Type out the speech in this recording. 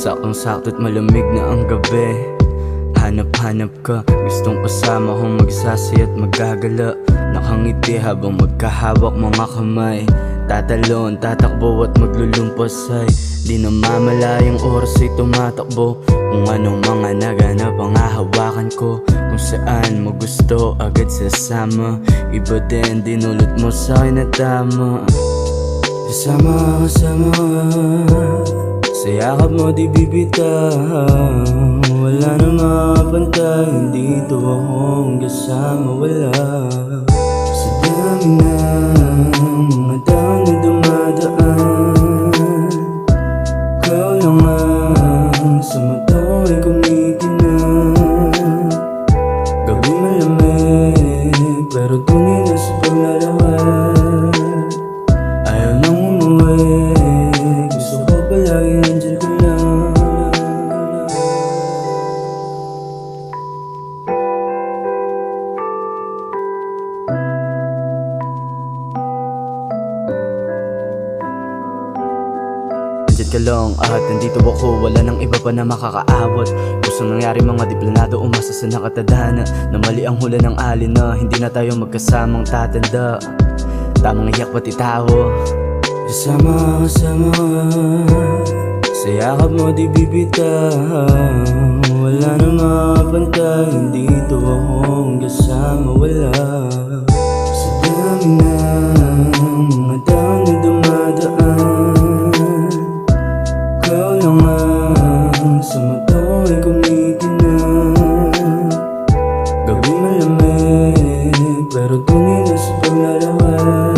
Saktong-sakto't malamig na ang gabi. Hanap-hanap ka, gustong kasama kong magsasi at magagala. Nakangiti habang magkahawak mga kamay. Tatalon, tatakbo at maglulumpas ay di namamalayang oras ay tumatakbo. Kung anong mga naganap ang hahawakan ko. Kung saan mo gusto agad sasama. Iba din dinulot mo sa'kin na tama. Kasama, kasama, sa yakap mo di bibitaw. Wala na mapantay, dito akong kasama. Wala sa dami ng mga tao na dumadaan. Ikaw lang ang sa mata ko ay kumikinang. Gawin malamig pero tunay na sa paglalakad. Ayaw nang umuwi, gusto ko palagi nandyan ka lang. Ka lang at nandito ako, wala nang iba pa na makakaawat. Kusang nangyari mga diplanado, umasa sa nakatadhana na mali ang hula ng alin na hindi na tayo magkasamang tatanda. Tamang iyak pati tawo. Kasama, kasama, sa yakap mo di bibitaw. Wala na mapantay, dito akong kasama. Wala sa dami ng mga tao na dumadaan. Ikaw lang ang sa mata ko ay kumikinang. Gawin malamig pero tunay na sa paglalakad.